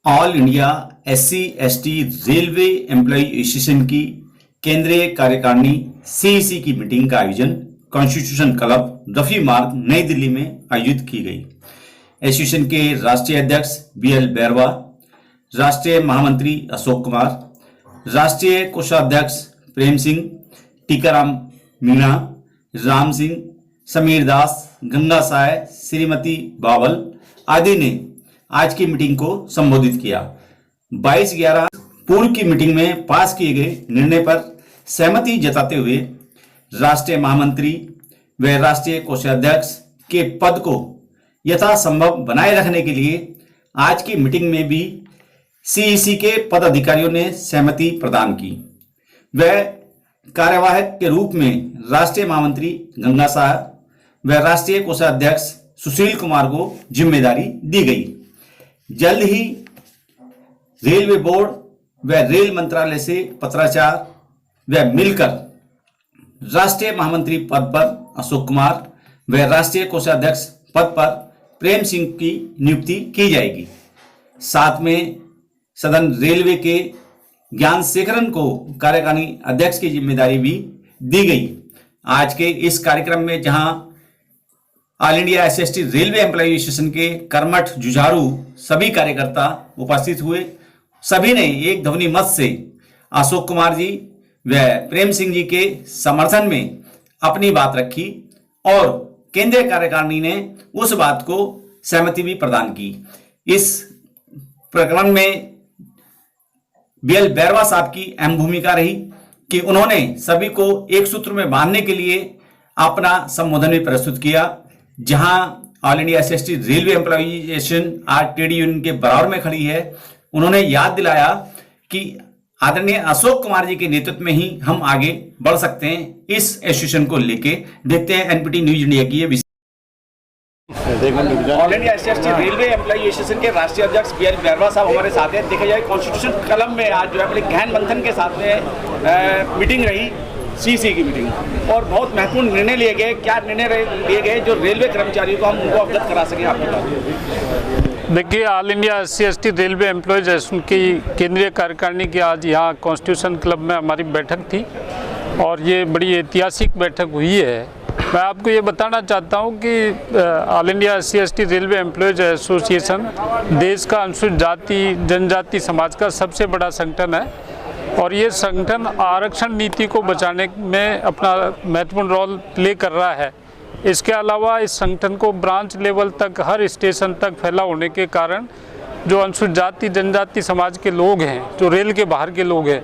All India SC ST railway employ association की केंद्रीय कार्यकारिणी सीईसी की मीटिंग का आयोजन कॉन्स्टिट्यूशन क्लब रफी मार्ग नई दिल्ली में आयोजित की गई। एसोसिएशन के राष्ट्रीय अध्यक्ष बीएल बैरवा, राष्ट्रीय महामंत्री अशोक कुमार, राष्ट्रीय कोषाध्यक्ष प्रेम सिंह, टीकाराम मीणा, राम सिंह, समीर दास, गंगा साय, श्रीमती बावल आदि ने आज की मीटिंग को संबोधित किया। 22/11 पूर्व की मीटिंग में पास किए गए निर्णय पर सहमति जताते हुए राष्ट्रीय महामंत्री व राष्ट्रीय कोषाध्यक्ष के पद को यथासंभव बनाए रखने के लिए आज की मीटिंग में भी सीईसी के पदाधिकारियों ने सहमति प्रदान की। वह कार्यवाहक के रूप में राष्ट्रीय महामंत्री गंगा साहब व राष्ट्रीय कोषाध्यक्ष सुशील कुमार को जिम्मेदारी दी गई। जल्द ही रेलवे बोर्ड व रेल मंत्रालय से पत्राचार व मिलकर राष्ट्रीय महामंत्री पद पर अशोक कुमार व राष्ट्रीय कोषाध्यक्ष पद पर प्रेम सिंह की नियुक्ति की जाएगी। साथ में सदन रेलवे के ज्ञान शेखरन को कार्यकारिणी अध्यक्ष की जिम्मेदारी भी दी गई। आज के इस कार्यक्रम में जहां all India SC railway employ association के कर्मठ जुझारू सभी कार्यकर्ता उपस्थित हुए, सभी ने एक ध्वनि मत से अशोक कुमार जी व प्रेम सिंह जी के समर्थन में अपनी बात रखी और केंद्रीय कार्यकारिणी ने उस बात को सहमति भी प्रदान की। इस प्रकरण में बीएल बैरवा साहब की अहम भूमिका रही कि उन्होंने सभी को एक सूत्र में बांधने के लिए अपना संबोधन भी प्रस्तुत किया। जहां all India SC railway employ association आज ट्रेड यूनियन के बराबर में खड़ी है, उन्होंने याद दिलाया कि आदरणीय अशोक कुमार जी के नेतृत्व में ही हम आगे बढ़ सकते हैं। इस एसोसिएशन को लेके देखते हैं एनपीटी न्यूज इंडिया की ये all India SC railway employ association के राष्ट्रीय अध्यक्ष बीएल बैरवा साहब हमारे साथ हैं। देखा जाए कॉन्स्टिट्यूशन क्लब में आज जो है बड़े गहन मंथन के साथ में मीटिंग रही, सीसी की मीटिंग, और बहुत महत्वपूर्ण निर्णय लिए गए। क्या निर्णय लिए गए जो रेलवे कर्मचारियों को हम उनको अवगत करा सकें, आप बताइए। देखिए, all India SC ST railway employees association की केंद्रीय कार्यकारिणी की आज यहाँ कॉन्स्टिट्यूशन क्लब में हमारी बैठक थी और ये बड़ी ऐतिहासिक बैठक हुई है। मैं आपको ये बताना चाहता हूँ कि all India SC ST railway employees association देश का अनुसूचित जाति जनजाति समाज का सबसे बड़ा संगठन है और ये संगठन आरक्षण नीति को बचाने में अपना महत्वपूर्ण रोल प्ले कर रहा है। इसके अलावा इस संगठन को ब्रांच लेवल तक हर स्टेशन तक फैला होने के कारण जो अनुसूचित जाति जनजाति समाज के लोग हैं, जो रेल के बाहर के लोग हैं,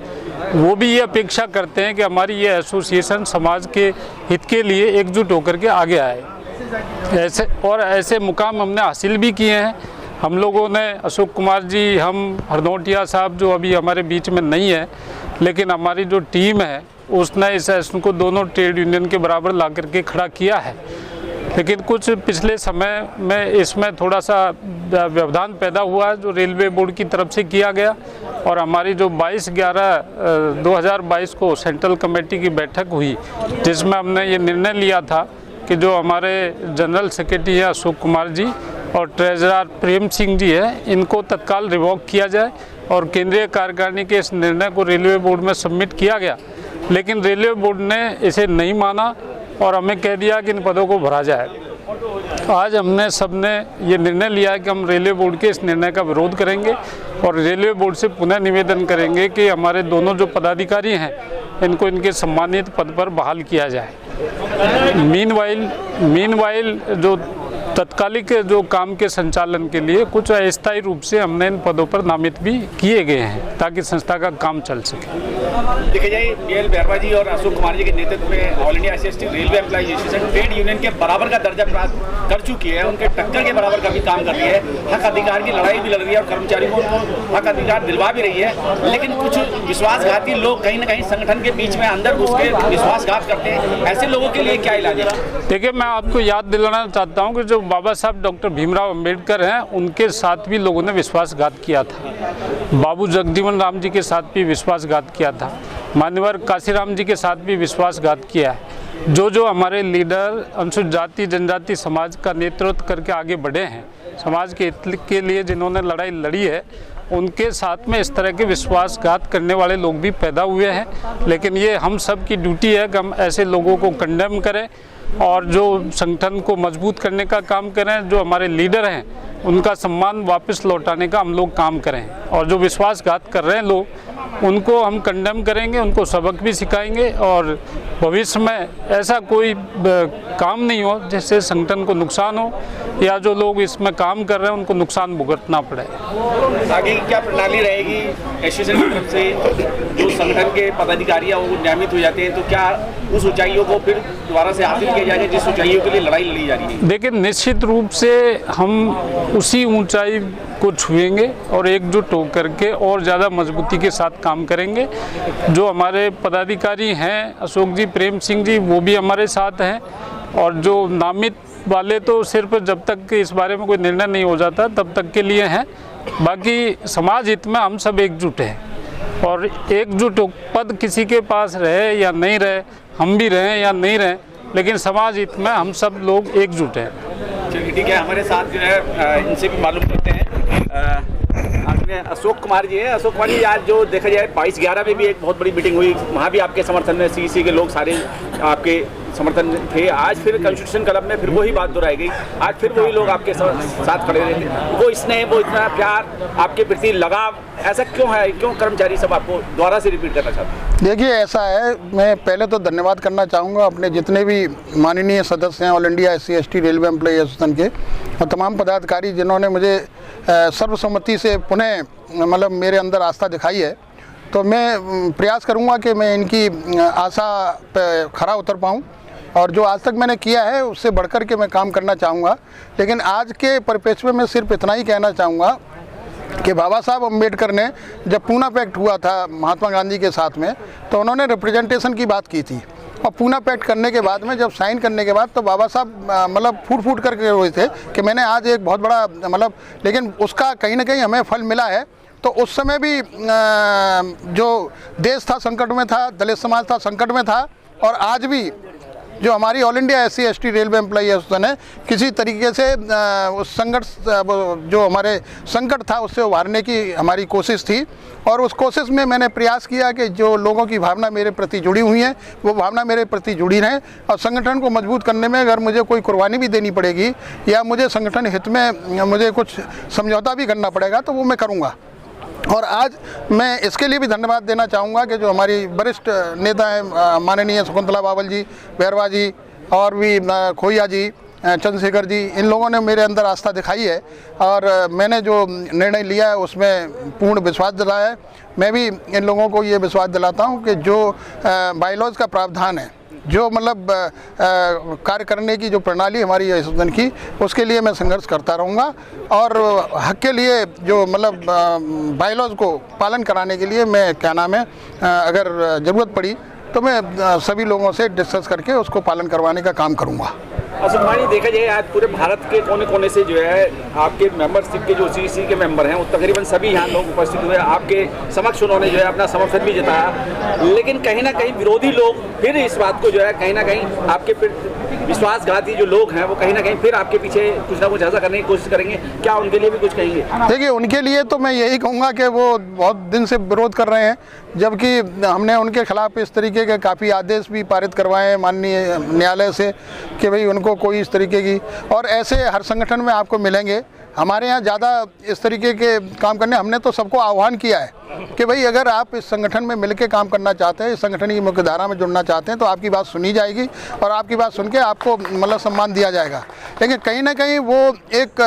वो भी ये अपेक्षा करते हैं कि हमारी ये एसोसिएशन समाज के हित के लिए एकजुट होकर के आगे आए। ऐसे मुकाम हमने हासिल भी किए हैं। हम लोगों ने अशोक कुमार जी, हम हरनोटिया साहब जो अभी हमारे बीच में नहीं है, लेकिन हमारी जो टीम है उसने इस एसोसिएशन को दोनों ट्रेड यूनियन के बराबर ला करके खड़ा किया है। लेकिन कुछ पिछले समय में इसमें थोड़ा सा व्यवधान पैदा हुआ है जो रेलवे बोर्ड की तरफ से किया गया और हमारी जो 22/11/2022 को सेंट्रल कमेटी की बैठक हुई जिसमें हमने ये निर्णय लिया था कि जो हमारे जनरल सेक्रेटरी हैं अशोक कुमार जी और ट्रेजरर प्रेम सिंह जी हैं, इनको तत्काल रिवॉक किया जाए और केंद्रीय कार्यकारिणी के इस निर्णय को रेलवे बोर्ड में सबमिट किया गया। लेकिन रेलवे बोर्ड ने इसे नहीं माना और हमें कह दिया कि इन पदों को भरा जाए। आज हमने सबने ये निर्णय लिया है कि हम रेलवे बोर्ड के इस निर्णय का विरोध करेंगे और रेलवे बोर्ड से पुनः निवेदन करेंगे कि हमारे दोनों जो पदाधिकारी हैं इनको इनके सम्मानित पद पर बहाल किया जाए। मीनवाइल जो तत्कालिक जो काम के संचालन के लिए कुछ अस्थायी रूप से हमने इन पदों पर नामित भी किए गए हैं ताकि संस्था का काम चल सके। देखा जाए बीएल बैरवा जी और अशोक कुमार जी के नेतृत्व में all India SC railway employ association trade union के बराबर का दर्जा प्राप्त कर चुकी है, उनके टक्कर के बराबर का भी काम कर रही है, हक अधिकार की लड़ाई भी लड़ रही है और कर्मचारियों को हक अधिकार दिलवा भी रही है। लेकिन कुछ विश्वासघाती लोग कहीं ना कहीं संगठन के बीच में अंदर घुस के विश्वासघात करते हैं, ऐसे लोगों के लिए क्या इलाज है? देखिए, मैं आपको याद दिलाना चाहता हूँ कि जो बाबा साहब डॉक्टर भीमराव अंबेडकर हैं, उनके साथ भी लोगों ने विश्वासघात किया था। बाबू जगजीवन राम जी के साथ भी विश्वासघात किया था। मान्यवर काशीराम जी के साथ भी विश्वासघात किया है। जो हमारे लीडर अनुसूचित जाति जनजाति समाज का नेतृत्व करके आगे बढ़े हैं, समाज के हित के लिए जिन्होंने लड़ाई लड़ी है, उनके साथ में इस तरह के विश्वासघात करने वाले लोग भी पैदा हुए हैं। लेकिन ये हम सब की ड्यूटी है कि हम ऐसे लोगों को कंडेम करें और जो संगठन को मजबूत करने का काम करें, जो हमारे लीडर हैं उनका सम्मान वापस लौटाने का हम लोग काम करें। और जो विश्वासघात कर रहे हैं लोग, उनको हम कंडेम करेंगे, उनको सबक भी सिखाएंगे और भविष्य में ऐसा कोई काम नहीं हो जिससे संगठन को नुकसान हो या जो लोग इसमें काम कर रहे हैं उनको नुकसान भुगतना पड़े। आगे की क्या प्रणाली रहेगी एसोसिएशन की तरफ से? जो संगठन के पदाधिकारी हैं वो नियमित हो जाते हैं, तो क्या उस ऊंचाइयों को फिर दोबारा से हासिल किया जाएगा जिस ऊंचाइयों के लिए लड़ाई लड़ी जा रही है? देखिए, निश्चित रूप से हम उसी ऊंचाई को छुएंगे और एकजुट होकर के और ज़्यादा मजबूती के साथ काम करेंगे। जो हमारे पदाधिकारी हैं, अशोक जी, प्रेम सिंह जी, वो भी हमारे साथ हैं। और जो नामित वाले तो सिर्फ जब तक इस बारे में कोई निर्णय नहीं हो जाता तब तक के लिए हैं। बाकी समाज हित में हम सब एकजुट हैं और एकजुट पद किसी के पास रहे या नहीं रहे, हम भी रहें या नहीं रहें, लेकिन समाज हित में हम सब लोग एकजुट हैं। चलिए ठीक है, हमारे साथ जो है इनसे भी मालूम करते हैं। आपने अशोक कुमार जी हैं। अशोक कुमार जी, आज जो देखा जाए 22/11 में भी एक बहुत बड़ी मीटिंग हुई, वहाँ भी आपके समर्थन में सीईसी के लोग सारे आपके समर्थन थे। आज फिर कॉन्स्टिट्यूशन क्लब में फिर वही बात दोहराई गई, आज फिर वही लोग आपके साथ खड़े रहे थे। वो स्नेह, वो इतना प्यार, आपके प्रति लगाव, ऐसा क्यों है? क्यों कर्मचारी सब आपको दोबारा से रिपीट करना चाहते हैं? देखिए, ऐसा है, मैं पहले तो धन्यवाद करना चाहूँगा अपने जितने भी माननीय सदस्य हैं all India SC/ST railway employ association के और तमाम पदाधिकारी जिन्होंने मुझे सर्वसम्मति से पुनः मतलब मेरे अंदर आस्था दिखाई है। तो मैं प्रयास करूँगा कि मैं इनकी आशा पे खरा उतर पाऊँ और जो आज तक मैंने किया है उससे बढ़कर के मैं काम करना चाहूँगा। लेकिन आज के परिप्रेक्ष्य में मैं सिर्फ इतना ही कहना चाहूँगा कि बाबा साहब अम्बेडकर ने जब पूना पैक्ट हुआ था महात्मा गांधी के साथ में, तो उन्होंने रिप्रेजेंटेशन की बात की थी और पूना पैक्ट करने के बाद में जब साइन करने के बाद तो बाबा साहब मतलब फूट करके रोए थे कि मैंने आज एक बहुत बड़ा मतलब, लेकिन उसका कहीं ना कहीं हमें फल मिला है। तो उस समय भी जो देश था संकट में था, दलित समाज था संकट में था, और आज भी जो हमारी all India SC/ST railway employ association है किसी तरीके से उस संकट, जो हमारे संकट था उससे उभारने की हमारी कोशिश थी। और उस कोशिश में मैंने प्रयास किया कि जो लोगों की भावना मेरे प्रति जुड़ी हुई है वो भावना मेरे प्रति जुड़ी रहे और संगठन को मजबूत करने में अगर मुझे कोई कुर्बानी भी देनी पड़ेगी या मुझे संगठन हित में मुझे कुछ समझौता भी करना पड़ेगा तो वो मैं करूँगा। और आज मैं इसके लिए भी धन्यवाद देना चाहूँगा कि जो हमारी वरिष्ठ नेता हैं माननीय शकुंतला बावल जी, बैरवा जी और भी खोइया जी, चंद्रशेखर जी, इन लोगों ने मेरे अंदर आस्था दिखाई है और मैंने जो निर्णय लिया है उसमें पूर्ण विश्वास दिलाया है। मैं भी इन लोगों को ये विश्वास दिलाता हूँ कि जो बायलॉज का प्रावधान है, जो मतलब कार्य करने की जो प्रणाली हमारी एसोसिएशन की, उसके लिए मैं संघर्ष करता रहूँगा और हक के लिए जो मतलब बायलॉज को पालन कराने के लिए मैं क्या नाम है अगर ज़रूरत पड़ी तो मैं सभी लोगों से डिस्कस करके उसको पालन करवाने का काम करूँगा। अशोक कुमार जी, देखा जाए आज पूरे भारत के कोने कोने से जो है आपके मेंबरशिप के जो सीईसी के मेंबर हैं वो तकरीबन सभी यहाँ लोग उपस्थित हुए। आपके समक्ष उन्होंने जो है अपना समर्थन भी जताया, लेकिन कहीं ना कहीं विरोधी लोग फिर इस बात को जो है कहीं ना कहीं आपके विश्वासघाती जो लोग हैं वो कहीं ना कहीं फिर आपके पीछे कुछ ना कुछ ऐसा करने की कोशिश करेंगे। क्या उनके लिए भी कुछ कहेंगे? देखिए, उनके लिए तो मैं यही कहूँगा कि वो बहुत दिन से विरोध कर रहे हैं, जबकि हमने उनके खिलाफ इस तरीके के काफ़ी आदेश भी पारित करवाए हैं माननीय न्यायालय से कि भाई उनको कोई इस तरीके की, और ऐसे हर संगठन में आपको मिलेंगे। हमारे यहाँ ज़्यादा इस तरीके के काम करने, हमने तो सबको आह्वान किया है कि भाई अगर आप इस संगठन में मिलकर काम करना चाहते हैं, इस संगठन की मुख्य धारा में जुड़ना चाहते हैं तो आपकी बात सुनी जाएगी और आपकी बात सुन के आपको मतलब सम्मान दिया जाएगा। लेकिन कहीं ना कहीं वो एक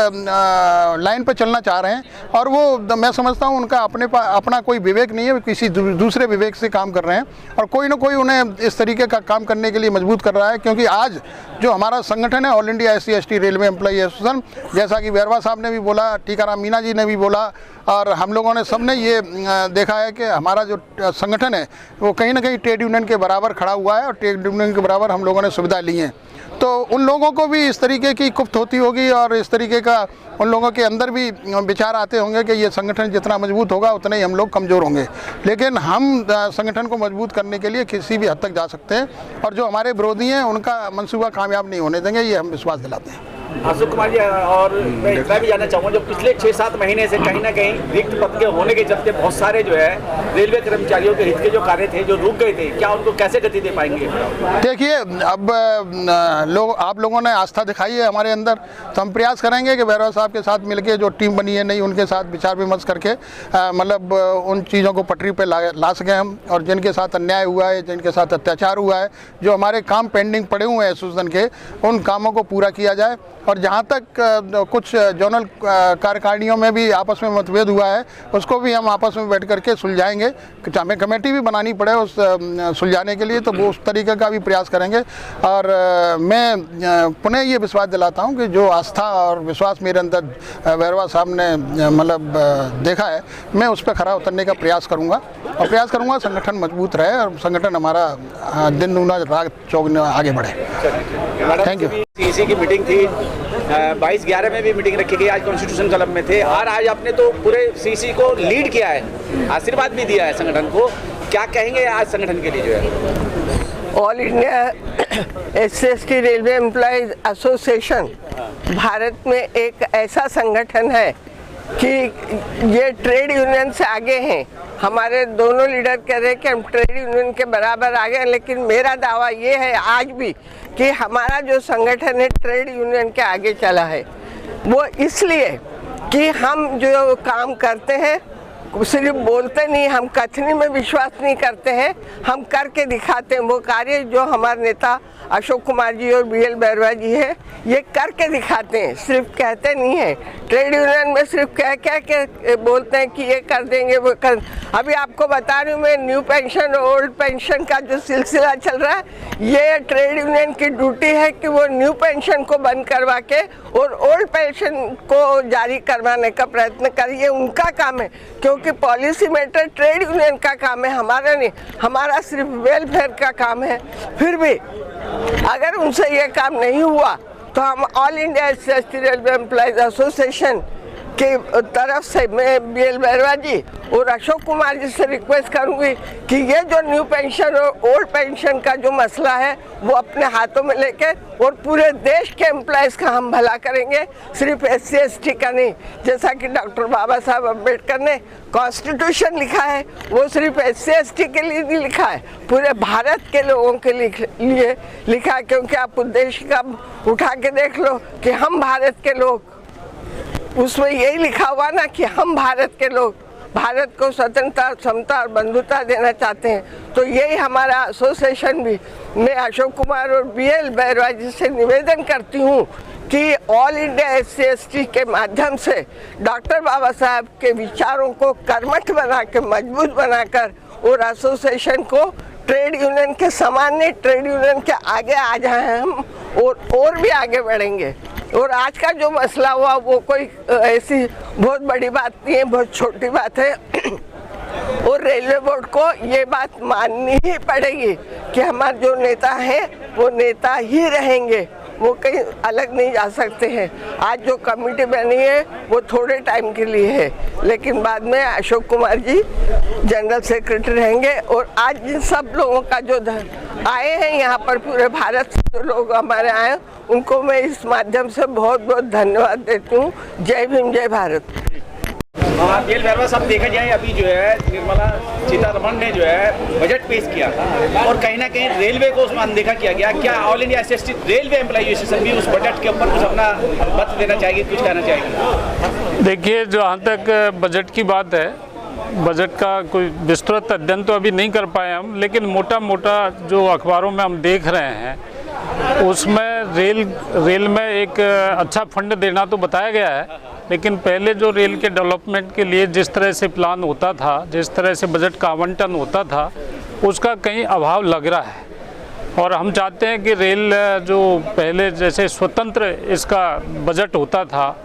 लाइन पर चलना चाह रहे हैं और वो मैं समझता हूँ उनका अपना कोई विवेक नहीं है, किसी दूसरे विवेक से काम कर रहे हैं और कोई ना कोई उन्हें इस तरीके का काम करने के लिए मजबूत कर रहा है। क्योंकि आज जो हमारा संगठन है all India SC/ST railway employ association, जैसा कि बैरवा साहब ने भी बोला, टीकाराम मीणा जी ने भी बोला और हम लोगों ने सबने ये देखा है कि हमारा जो संगठन है वो कहीं ना कहीं ट्रेड यूनियन के बराबर खड़ा हुआ है और ट्रेड यूनियन के बराबर हम लोगों ने सुविधा ली है। तो उन लोगों को भी इस तरीके की कुप्त होती होगी और इस तरीके का उन लोगों के अंदर भी विचार आते होंगे कि ये संगठन जितना मजबूत होगा उतना ही हम लोग कमज़ोर होंगे। लेकिन हम संगठन को मजबूत करने के लिए किसी भी हद तक जा सकते हैं और जो हमारे विरोधी हैं उनका मंसूबा कामयाब नहीं होने देंगे, ये हम विश्वास दिलाते हैं। अशोक कुमार जी, और मैं इतना भी जानना चाहूँगा, जो पिछले 6-7 महीने से कहीं ना कहीं रिक्त पद के होने के चलते बहुत सारे जो है रेलवे कर्मचारियों के हित के जो कार्य थे जो रुक गए थे, क्या उनको कैसे गति दे पाएंगे? देखिए, अब आप लोगों ने आस्था दिखाई है हमारे अंदर, तो हम प्रयास करेंगे कि भैरवा साहब के साथ मिलके जो टीम बनी है नई, उनके साथ विचार विमर्श करके मतलब उन चीज़ों को पटरी पे ला सकें हम, और जिनके साथ अन्याय हुआ है, जिनके साथ अत्याचार हुआ है, जो हमारे काम पेंडिंग पड़े हुए हैं एसोसिएशन के, उन कामों को पूरा किया जाए। और जहाँ तक कुछ जोनल कार्यकारिणियों में भी आपस में मतभेद हुआ है, उसको भी हम आपस में बैठ करके सुलझाएंगे। हमें कमेटी भी बनानी पड़े उस सुलझाने के लिए, तो वो उस तरीके का भी प्रयास करेंगे। और मैं पुनः ये विश्वास दिलाता हूँ कि जो आस्था और विश्वास मेरे अंदर भैरवा साहब ने मतलब देखा है, मैं उस पर खरा उतरने का प्रयास करूँगा, और प्रयास करूँगा संगठन मजबूत रहे और संगठन हमारा दिन दूना रात चौगुना आगे बढ़े। Thank you. सीईसी की मीटिंग थी, 22/11 में भी मीटिंग रखी गई, आज कॉन्स्टिट्यूशन क्लब में थे, और आज आपने तो पूरे सीईसी को लीड किया है, आशीर्वाद भी दिया है संगठन को, क्या कहेंगे आज संगठन के लिए जो है? All India SC/ST railway employees association Bharat में एक ऐसा संगठन है कि ये ट्रेड यूनियन से आगे हैं। हमारे दोनों लीडर कह रहे हैं कि हम ट्रेड यूनियन के बराबर आगे हैं, लेकिन मेरा दावा ये है आज भी कि हमारा जो संगठन है ट्रेड यूनियन के आगे चला है। वो इसलिए कि हम जो काम करते हैं सिर्फ बोलते नहीं, हम कथनी में विश्वास नहीं करते हैं, हम करके दिखाते हैं। वो कार्य जो हमारे नेता अशोक कुमार जी और BL बैरवा जी है, ये करके दिखाते हैं, सिर्फ कहते नहीं हैं। ट्रेड यूनियन में सिर्फ कह के बोलते हैं कि ये कर देंगे वो कर। अभी आपको बता रही हूँ मैं, न्यू पेंशन और ओल्ड पेंशन का जो सिलसिला चल रहा है, ये ट्रेड यूनियन की ड्यूटी है कि वो न्यू पेंशन को बंद करवा के और ओल्ड पेंशन को जारी करवाने का प्रयत्न करिए। उनका काम है, क्योंकि पॉलिसी मैटर ट्रेड यूनियन का काम है, हमारा नहीं। हमारा सिर्फ वेलफेयर का काम है। फिर भी अगर उनसे ये काम नहीं हुआ तो हम all India SC/ST railway employees association की तरफ से मैं BL बैरवा जी और अशोक कुमार जी से रिक्वेस्ट करूंगी कि ये जो न्यू पेंशन और ओल्ड पेंशन का जो मसला है वो अपने हाथों में लेके और पूरे देश के एम्प्लॉयज का हम भला करेंगे, सिर्फ SC/ST का नहीं। जैसा कि डॉक्टर बाबा साहब अम्बेडकर ने कॉन्स्टिट्यूशन लिखा है, वो सिर्फ SC/ST के लिए नहीं लिखा है, पूरे भारत के लोगों के लिए लिखा है। क्योंकि आप उद्देश्य का उठा के देख लो कि हम भारत के लोग, उसमें यही लिखा हुआ ना कि हम भारत के लोग भारत को स्वतंत्रता, समता और बंधुता देना चाहते हैं। तो यही हमारा एसोसिएशन भी, मैं अशोक कुमार और BL बैरवा जी से निवेदन करती हूँ कि ऑल इंडिया SC/ST के माध्यम से डॉक्टर बाबा साहब के विचारों को कर्मठ बना के मजबूत बनाकर और एसोसिएशन को ट्रेड यूनियन के सामान्य ट्रेड यूनियन के आगे आ जाए हम, और भी आगे बढ़ेंगे। और आज का जो मसला हुआ वो कोई ऐसी बहुत बड़ी बात नहीं है, बहुत छोटी बात है। और रेलवे बोर्ड को ये बात माननी ही पड़ेगी कि हमारे जो नेता हैं वो नेता ही रहेंगे, वो कहीं अलग नहीं जा सकते हैं। आज जो कमेटी बनी है वो थोड़े टाइम के लिए है, लेकिन बाद में अशोक कुमार जी जनरल सेक्रेटरी रहेंगे। और आज जिन सब लोगों का जो आए हैं यहाँ पर, पूरे भारत से जो लोग हमारे आए, उनको मैं इस माध्यम से बहुत बहुत धन्यवाद देती हूँ। जय भीम, जय भारत। BL बैरवा साहब, देखा जाए अभी जो है निर्मला सीतारमण ने जो है बजट पेश किया और कहीं ना कहीं रेलवे को उसमें अनदेखा किया गया। क्या all India SC/ST railway employ association भी उस बजट के ऊपर कुछ अपना मत देना चाहेगी, कुछ कहना चाहेगी? देखिए, जहाँ तक बजट की बात है, बजट का कोई विस्तृत अध्ययन तो अभी नहीं कर पाए हम, लेकिन मोटा मोटा जो अखबारों में हम देख रहे हैं उसमें रेल में एक अच्छा फंड देना तो बताया गया है, लेकिन पहले जो रेल के डेवलपमेंट के लिए जिस तरह से प्लान होता था, जिस तरह से बजट का आवंटन होता था, उसका कहीं अभाव लग रहा है। और हम चाहते हैं कि रेल जो पहले जैसे स्वतंत्र इसका बजट होता था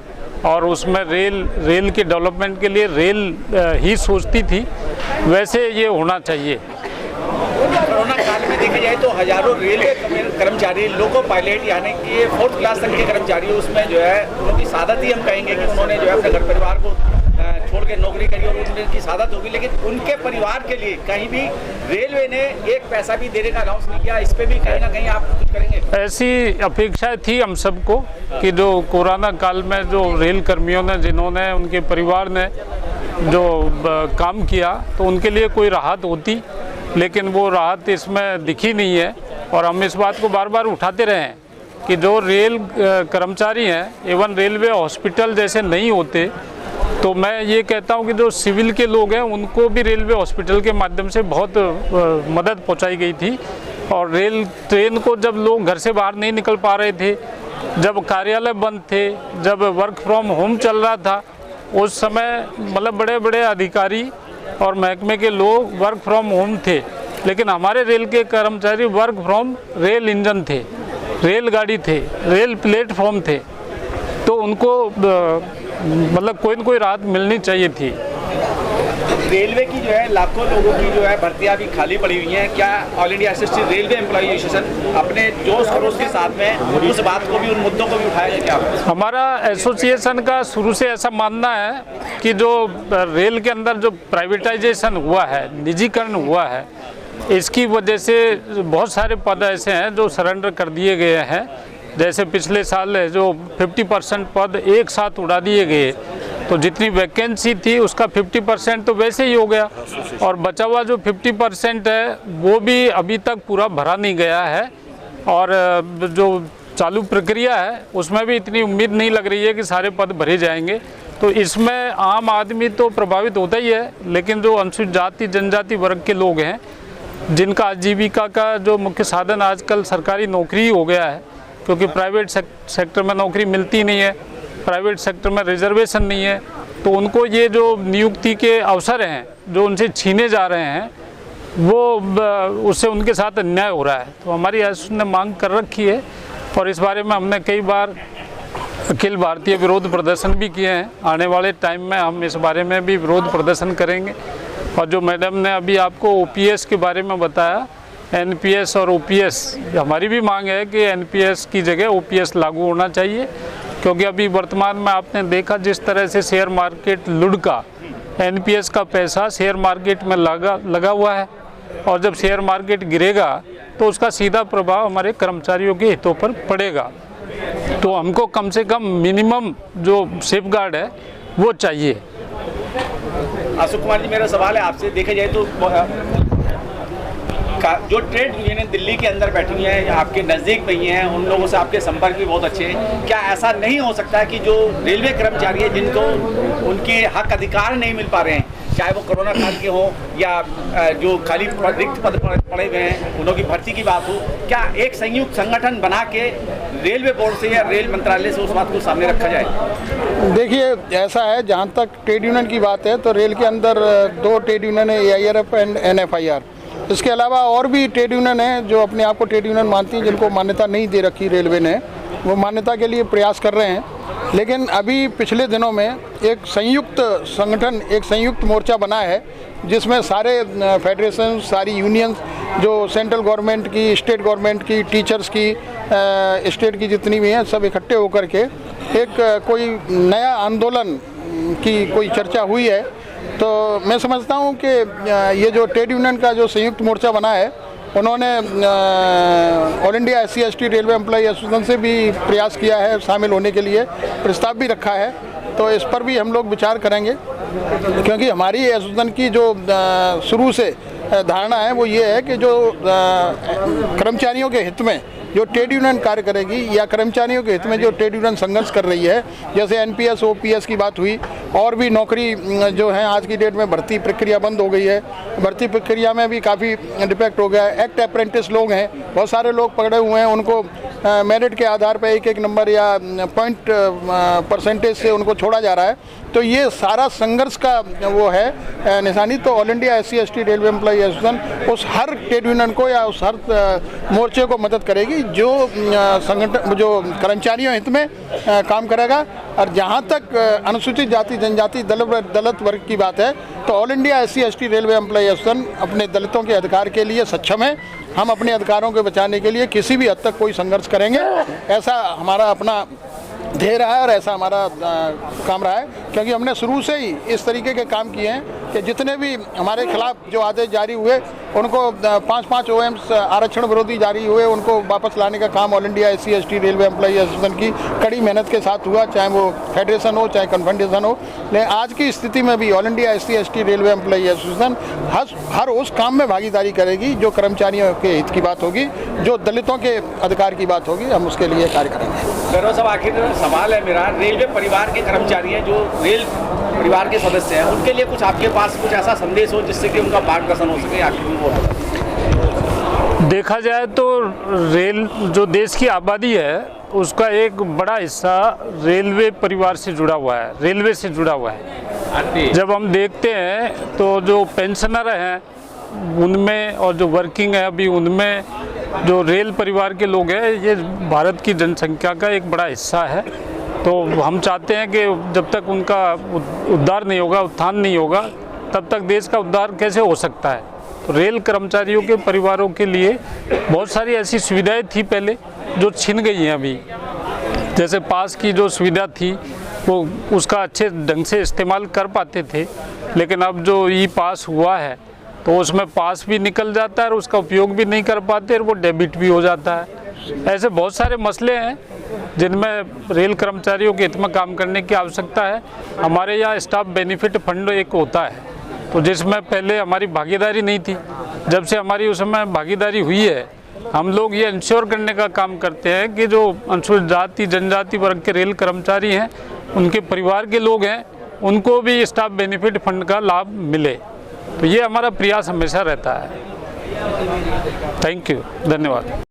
और उसमें रेल के डेवलपमेंट के लिए रेल ही सोचती थी, वैसे ये होना चाहिए। कोरोना काल में देखा जाए तो हजारों रेलवे कर्मचारी, लोको पायलट यानी कि 4th क्लास तक के कर्मचारी, उसमें जो है उनकी सादत ही हम कहेंगे कि उन्होंने जो है अपने घर परिवार को छोड़ छोड़ के नौकरी करी और उनकी सादत होगी, लेकिन उनके परिवार के लिए कहीं भी रेलवे ने एक पैसा भी देने का अनाउंस नहीं किया। इस पे भी कहीं ना कहीं आप कुछ करेंगे? ऐसी अपेक्षा थी हम सबको कि जो कोरोना काल में जो रेल कर्मियों ने, जिन्होंने, उनके परिवार ने जो काम किया, तो उनके लिए कोई राहत होती, लेकिन वो राहत इसमें दिखी नहीं है। और हम इस बात को बार बार उठाते रहे हैं कि जो रेल कर्मचारी हैं, एवं रेलवे हॉस्पिटल जैसे नहीं होते, तो मैं ये कहता हूँ कि जो सिविल के लोग हैं उनको भी रेलवे हॉस्पिटल के माध्यम से बहुत मदद पहुँचाई गई थी। और रेल ट्रेन को जब लोग घर से बाहर नहीं निकल पा रहे थे, जब कार्यालय बंद थे, जब वर्क फ्रॉम होम चल रहा था, उस समय मतलब बड़े बड़े अधिकारी और महकमे के लोग वर्क फ्रॉम होम थे, लेकिन हमारे रेल के कर्मचारी वर्क फ्रॉम रेल इंजन थे, रेलगाड़ी थे, रेल प्लेटफॉर्म थे। तो उनको मतलब कोई न कोई राहत मिलनी चाहिए थी। रेलवे की जो है लाखों लोगों की जो है भर्तियां भी खाली पड़ी हुई हैं। क्या all India assisted railway employ association अपने जोश खरोश के साथ में उस बात को भी, उन मुद्दों को भी उठाया क्या? हमारा एसोसिएशन का शुरू से ऐसा मानना है कि जो रेल के अंदर जो प्राइवेटाइजेशन हुआ है, निजीकरण हुआ है, इसकी वजह से बहुत सारे पद ऐसे हैं जो सरेंडर कर दिए गए हैं। जैसे पिछले साल जो 50% पद एक साथ उड़ा दिए गए, तो जितनी वैकेंसी थी उसका 50% तो वैसे ही हो गया, और बचा हुआ जो 50% है वो भी अभी तक पूरा भरा नहीं गया है। और जो चालू प्रक्रिया है उसमें भी इतनी उम्मीद नहीं लग रही है कि सारे पद भरे जाएंगे। तो इसमें आम आदमी तो प्रभावित होता ही है, लेकिन जो अनुसूचित जाति जनजाति वर्ग के लोग हैं, जिनका आजीविका का जो मुख्य साधन आजकल सरकारी नौकरी हो गया है, क्योंकि प्राइवेट सेक्टर में नौकरी मिलती नहीं है, प्राइवेट सेक्टर में रिजर्वेशन नहीं है, तो उनको ये जो नियुक्ति के अवसर हैं जो उनसे छीने जा रहे हैं, वो उससे उनके साथ अन्याय हो रहा है। तो हमारी एसोसिएशन ने मांग कर रखी है, और इस बारे में हमने कई बार अखिल भारतीय विरोध प्रदर्शन भी किए हैं। आने वाले टाइम में हम इस बारे में भी विरोध प्रदर्शन करेंगे। और जो मैडम ने अभी आपको ओपीएस के बारे में बताया, एनपीएस और ओपीएस, हमारी भी मांग है कि एनपीएस की जगह ओपीएस लागू होना चाहिए, क्योंकि अभी वर्तमान में आपने देखा जिस तरह से शेयर मार्केट लुढ़का, एनपीएस का पैसा शेयर मार्केट में लगा हुआ है, और जब शेयर मार्केट गिरेगा तो उसका सीधा प्रभाव हमारे कर्मचारियों के हितों पर पड़ेगा। तो हमको कम से कम मिनिमम जो सेफगार्ड है वो चाहिए। अशोक कुमार जी, मेरा सवाल है आपसे, देखा जाए तो जो ट्रेड यूनियन दिल्ली के अंदर बैठी हुई हैं, आपके नज़दीक में ही हैं, उन लोगों से आपके संपर्क भी बहुत अच्छे हैं, क्या ऐसा नहीं हो सकता है कि जो रेलवे कर्मचारी हैं जिनको उनके हक अधिकार नहीं मिल पा रहे हैं, चाहे वो कोरोना काल के हों या जो खाली रिक्त पद पड़े हुए हैं उनों की भर्ती की बात हो, क्या एक संयुक्त संगठन बना के रेलवे बोर्ड से या रेल मंत्रालय से उस बात को सामने रखा जाए? देखिए, ऐसा है, जहाँ तक ट्रेड यूनियन की बात है तो रेल के अंदर 2 ट्रेड यूनियन है, AIRF एंड NFIR। इसके अलावा और भी ट्रेड यूनियन है जो अपने आप को ट्रेड यूनियन मानती हैं, जिनको मान्यता नहीं दे रखी रेलवे ने, वो मान्यता के लिए प्रयास कर रहे हैं। लेकिन अभी पिछले दिनों में एक संयुक्त संगठन, एक संयुक्त मोर्चा बना है, जिसमें सारे फेडरेशन, सारी यूनियंस, जो सेंट्रल गवर्नमेंट की, स्टेट गवर्नमेंट की, टीचर्स की, स्टेट की जितनी भी हैं, सब इकट्ठे होकर के एक कोई नया आंदोलन की कोई चर्चा हुई है। तो मैं समझता हूँ कि ये जो ट्रेड यूनियन का जो संयुक्त मोर्चा बना है, उन्होंने all India SC/ST railway employ association से भी प्रयास किया है शामिल होने के लिए, प्रस्ताव भी रखा है। तो इस पर भी हम लोग विचार करेंगे, क्योंकि हमारी एसोसिएशन की जो शुरू से धारणा है वो ये है कि जो कर्मचारियों के हित में जो ट्रेड यूनियन कार्य करेगी, या कर्मचारियों के हित में जो ट्रेड यूनियन संघर्ष कर रही है, जैसे NPS OPS की बात हुई, और भी नौकरी जो है आज की डेट में भर्ती प्रक्रिया बंद हो गई है, भर्ती प्रक्रिया में भी काफ़ी डिफेक्ट हो गया है। एक्ट अप्रेंटिस लोग हैं, बहुत सारे लोग पकड़े हुए हैं, उनको मेरिट के आधार पर एक नंबर या पॉइंट परसेंटेज से उनको छोड़ा जा रहा है। तो ये सारा संघर्ष का वो है निशानी। तो all India SC/ST railway employ association उस हर ट्रेड यूनियन को या उस हर मोर्चे को मदद करेगी जो संगठन, जो कर्मचारियों हित में काम करेगा। और जहाँ तक अनुसूचित जाति जनजाति दलित वर्ग की बात है, तो all India SC/ST railway employ association अपने दलितों के अधिकार के लिए सक्षम है। हम अपने अधिकारों को बचाने के लिए किसी भी हद तक कोई संघर्ष करेंगे, ऐसा हमारा अपना ध्येय रहा है और ऐसा हमारा काम रहा है। क्योंकि हमने शुरू से ही इस तरीके के काम किए हैं कि जितने भी हमारे खिलाफ जो आदेश जारी हुए उनको 5-5 OMs आरक्षण विरोधी जारी हुए, उनको वापस लाने का काम all India SC/ST railway employee association की कड़ी मेहनत के साथ हुआ, चाहे वो फेडरेशन हो चाहे कन्फेडरेशन हो। लेकिन आज की स्थिति में भी all India SC/ST railway employee association हर उस काम में भागीदारी करेगी जो कर्मचारियों के हित की बात होगी, जो दलितों के अधिकार की बात होगी, हम उसके लिए कार्य करेंगे। गौरव साहब, आखिर सवाल है मेरा, रेलवे परिवार के कर्मचारी हैं जो रेल परिवार के सदस्य हैं, उनके लिए कुछ आपके पास कुछ ऐसा संदेश हो जिससे कि उनका मार्गदर्शन हो सके? आखिर वो देखा जाए तो रेल जो देश की आबादी है उसका एक बड़ा हिस्सा रेलवे परिवार से जुड़ा हुआ है, रेलवे से जुड़ा हुआ है। जब हम देखते हैं तो जो पेंशनर हैं उनमें और जो वर्किंग है अभी उनमें जो रेल परिवार के लोग हैं, ये भारत की जनसंख्या का एक बड़ा हिस्सा है। तो हम चाहते हैं कि जब तक उनका उद्धार नहीं होगा, उत्थान नहीं होगा, तब तक देश का उद्धार कैसे हो सकता है। तो रेल कर्मचारियों के परिवारों के लिए बहुत सारी ऐसी सुविधाएं थी पहले जो छिन गई हैं अभी। जैसे पास की जो सुविधा थी वो उसका अच्छे ढंग से इस्तेमाल कर पाते थे, लेकिन अब जो ई पास हुआ है तो उसमें पास भी निकल जाता है और उसका उपयोग भी नहीं कर पाते और वो डेबिट भी हो जाता है। ऐसे बहुत सारे मसले हैं जिनमें रेल कर्मचारियों के हित में काम करने की आवश्यकता है। हमारे यहाँ स्टाफ बेनिफिट फंड एक होता है, तो जिसमें पहले हमारी भागीदारी नहीं थी। जब से हमारी उसमें भागीदारी हुई है, हम लोग ये इंश्योर करने का काम करते हैं कि जो अनुसूचित जाति जनजाति वर्ग के रेल कर्मचारी हैं, उनके परिवार के लोग हैं, उनको भी स्टाफ बेनिफिट फंड का लाभ मिले। तो ये हमारा प्रयास हमेशा रहता है। थैंक यू, धन्यवाद।